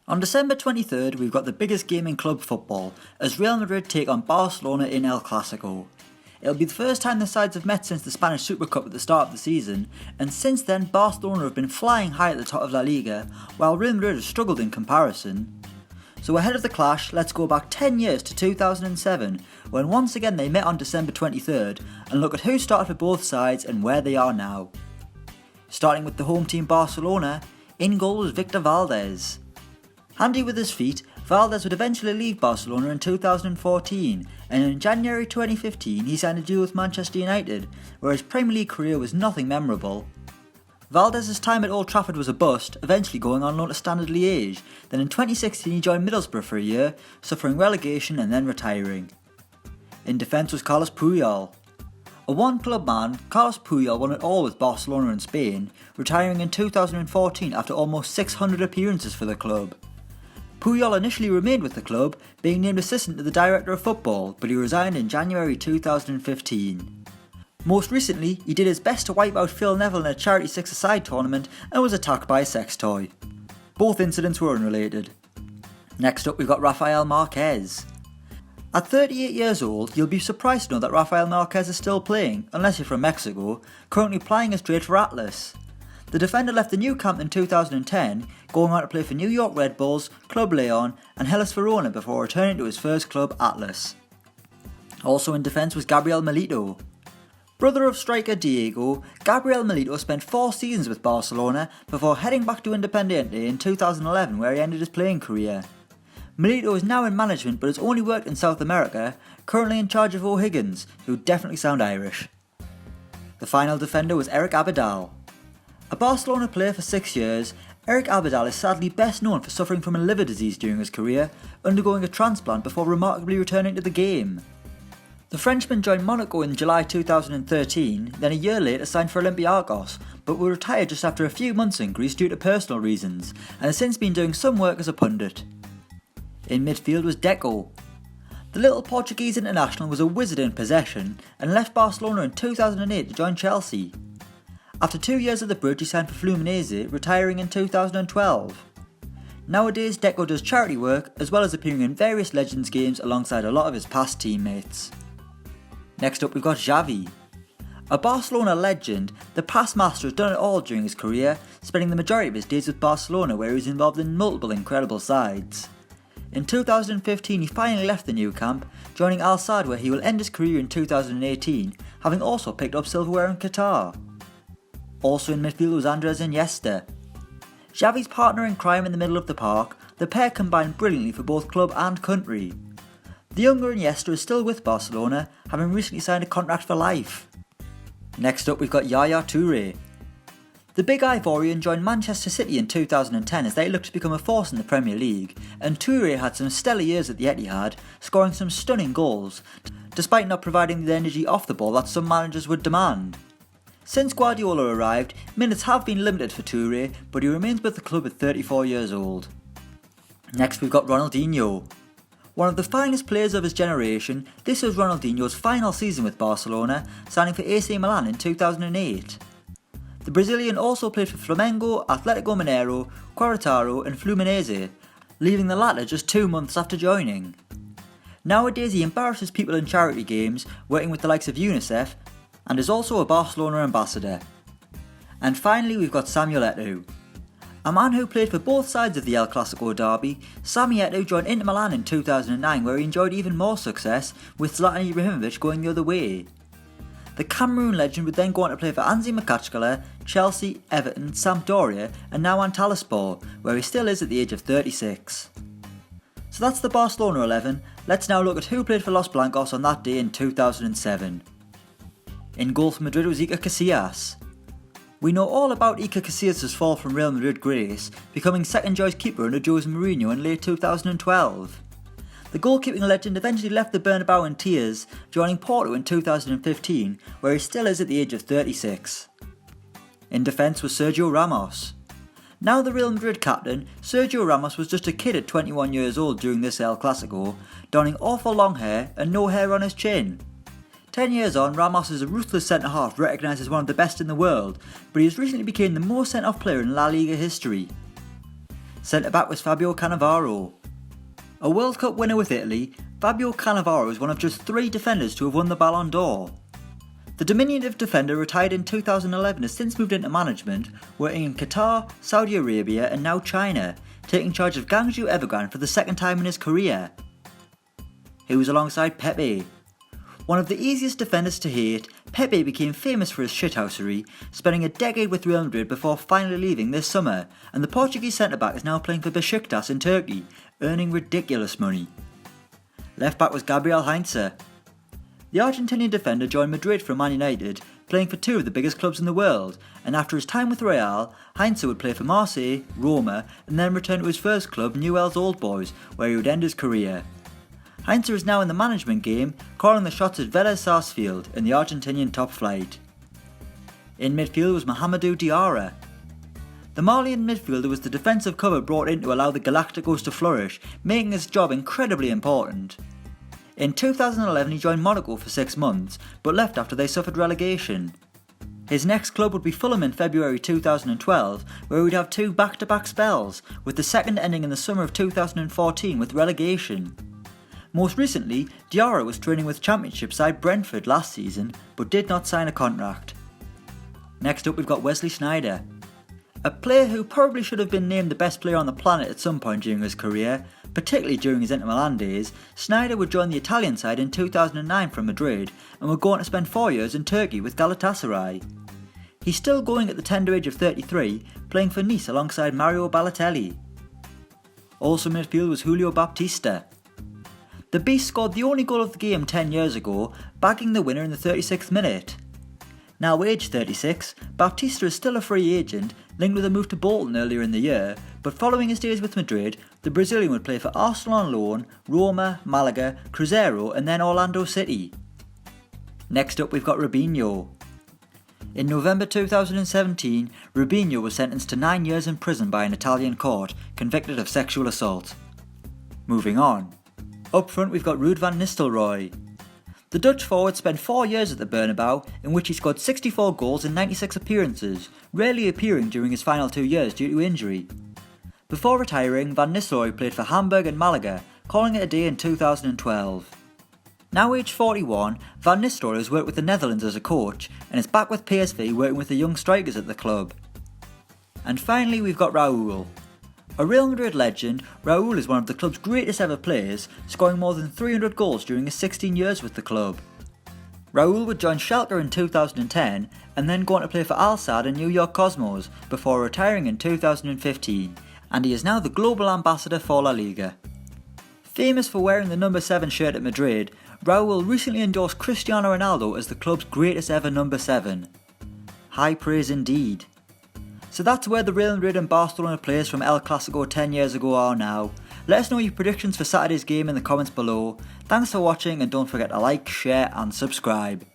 On December 23rd, we've got the biggest game in club football, as Real Madrid take on Barcelona in El Clásico. It'll be the first time the sides have met since the Spanish Super Cup at the start of the season, and since then Barcelona have been flying high at the top of La Liga, while Real Madrid have struggled in comparison. So ahead of the clash, let's go back 10 years to 2007, when once again they met on December 23rd, and look at who started for both sides and where they are now. Starting with the home team Barcelona, in goal was Victor Valdés. Handy with his feet, Valdés would eventually leave Barcelona in 2014, and in January 2015 he signed a deal with Manchester United, where his Premier League career was nothing memorable. Valdés' time at Old Trafford was a bust, eventually going on loan to Standard Liège. Then in 2016 he joined Middlesbrough for a year, suffering relegation and then retiring. In defence was Carlos Puyol. A one-club man, Carlos Puyol won it all with Barcelona and Spain, retiring in 2014 after almost 600 appearances for the club. Puyol initially remained with the club, being named assistant to the director of football, but he resigned in January 2015. Most recently, he did his best to wipe out Phil Neville in a charity six-a-side tournament and was attacked by a sex toy. Both incidents were unrelated. Next up we've got Rafael Marquez. At 38 years old, you'll be surprised to know that Rafael Marquez is still playing, unless you're from Mexico, currently plying his trade for Atlas. The defender left the new camp in 2010, going on to play for New York Red Bulls, Club Leon and Hellas Verona before returning to his first club, Atlas. Also in defence was Gabriel Milito. Brother of striker Diego, Gabriel Milito spent 4 seasons with Barcelona before heading back to Independiente in 2011 where he ended his playing career. Milito is now in management but has only worked in South America, currently in charge of O'Higgins, who definitely sound Irish. The final defender was Eric Abidal. A Barcelona player for 6 years, Eric Abidal is sadly best known for suffering from a liver disease during his career, undergoing a transplant before remarkably returning to the game. The Frenchman joined Monaco in July 2013, then a year later signed for Olympiacos, but will retire just after a few months in Greece due to personal reasons, and has since been doing some work as a pundit. In midfield was Deco. The little Portuguese international was a wizard in possession, and left Barcelona in 2008 to join Chelsea. After 2 years at the bridge he signed for Fluminense, retiring in 2012. Nowadays Deco does charity work as well as appearing in various Legends games alongside a lot of his past teammates. Next up we've got Xavi. A Barcelona legend, the past master has done it all during his career, spending the majority of his days with Barcelona where he was involved in multiple incredible sides. In 2015 he finally left the new camp, joining Al Sadd where he will end his career in 2018, having also picked up silverware in Qatar. Also in midfield was Andres Iniesta. Xavi's partner in crime in the middle of the park, the pair combined brilliantly for both club and country. The younger Iniesta is still with Barcelona, having recently signed a contract for life. Next up we've got Yaya Touré. The big Ivorian joined Manchester City in 2010 as they looked to become a force in the Premier League, and Touré had some stellar years at the Etihad, scoring some stunning goals, despite not providing the energy off the ball that some managers would demand. Since Guardiola arrived, minutes have been limited for Touré, but he remains with the club at 34 years old. Next we've got Ronaldinho. One of the finest players of his generation, this was Ronaldinho's final season with Barcelona, signing for AC Milan in 2008. The Brazilian also played for Flamengo, Atlético Mineiro, Querétaro and Fluminense, leaving the latter just 2 months after joining. Nowadays he embarrasses people in charity games, working with the likes of UNICEF, and is also a Barcelona ambassador. And finally we've got Samuel Eto'o. A man who played for both sides of the El Clásico derby, Sami Eto'o joined Inter Milan in 2009 where he enjoyed even more success, with Zlatan Ibrahimovic going the other way. The Cameroon legend would then go on to play for Anzi Makachkala, Chelsea, Everton, Sampdoria and now Antalyaspor, where he still is at the age of 36. So that's the Barcelona 11, let's now look at who played for Los Blancos on that day in 2007. In goal for Madrid was Iker Casillas. We know all about Iker Casillas' fall from Real Madrid grace, becoming second choice keeper under Jose Mourinho in late 2012. The goalkeeping legend eventually left the Bernabeu in tears, joining Porto in 2015, where he still is at the age of 36. In defence was Sergio Ramos. Now the Real Madrid captain, Sergio Ramos was just a kid at 21 years old during this El Clásico, donning awful long hair and no hair on his chin. 10 years on, Ramos is a ruthless centre-half recognised as one of the best in the world, but he has recently become the most sent-off player in La Liga history. Centre-back was Fabio Cannavaro. A World Cup winner with Italy, Fabio Cannavaro is one of just 3 defenders to have won the Ballon d'Or. The diminutive defender retired in 2011 has since moved into management, working in Qatar, Saudi Arabia and now China, taking charge of Guangzhou Evergrande for the second time in his career. He was alongside Pepe. One of the easiest defenders to hate, Pepe became famous for his shithousery, spending a decade with Real Madrid before finally leaving this summer, and the Portuguese centre-back is now playing for Besiktas in Turkey, earning ridiculous money. Left-back was Gabriel Heinze. The Argentinian defender joined Madrid from Man United, playing for 2 of the biggest clubs in the world, and after his time with Real, Heinze would play for Marseille, Roma, and then return to his first club, Newell's Old Boys, where he would end his career. Heinze is now in the management game, calling the shots at Vélez Sarsfield in the Argentinian top flight. In midfield was Mahamadou Diarra. The Malian midfielder was the defensive cover brought in to allow the Galacticos to flourish, making his job incredibly important. In 2011 he joined Monaco for 6 months, but left after they suffered relegation. His next club would be Fulham in February 2012, where he would have 2 back-to-back spells, with the second ending in the summer of 2014 with relegation. Most recently, Diarra was training with Championship side Brentford last season, but did not sign a contract. Next up we've got Wesley Sneijder. A player who probably should have been named the best player on the planet at some point during his career, particularly during his Inter Milan days, Sneijder would join the Italian side in 2009 from Madrid and would go on to spend 4 years in Turkey with Galatasaray. He's still going at the tender age of 33, playing for Nice alongside Mario Balotelli. Also in midfield was Julio Baptista. The Beast scored the only goal of the game 10 years ago, bagging the winner in the 36th minute. Now aged 36, Baptista is still a free agent, linked with a move to Bolton earlier in the year, but following his days with Madrid, the Brazilian would play for Arsenal on loan, Roma, Malaga, Cruzeiro and then Orlando City. Next up we've got Robinho. In November 2017, Robinho was sentenced to 9 years in prison by an Italian court, convicted of sexual assault. Moving on. Up front we've got Ruud van Nistelrooy. The Dutch forward spent 4 years at the Bernabeu, in which he scored 64 goals in 96 appearances, rarely appearing during his final 2 years due to injury. Before retiring, Van Nistelrooy played for Hamburg and Malaga, calling it a day in 2012. Now aged 41, Van Nistelrooy has worked with the Netherlands as a coach, and is back with PSV working with the young strikers at the club. And finally we've got Raúl. A Real Madrid legend, Raúl is one of the club's greatest ever players, scoring more than 300 goals during his 16 years with the club. Raúl would join Schalke in 2010 and then go on to play for Al Sadd and New York Cosmos before retiring in 2015, and he is now the global ambassador for La Liga. Famous for wearing the number 7 shirt at Madrid, Raúl recently endorsed Cristiano Ronaldo as the club's greatest ever number 7. High praise indeed. So that's where the Real Madrid and Barcelona players from El Clásico 10 years ago are now. Let us know your predictions for Saturday's game in the comments below. Thanks for watching and don't forget to like, share and subscribe.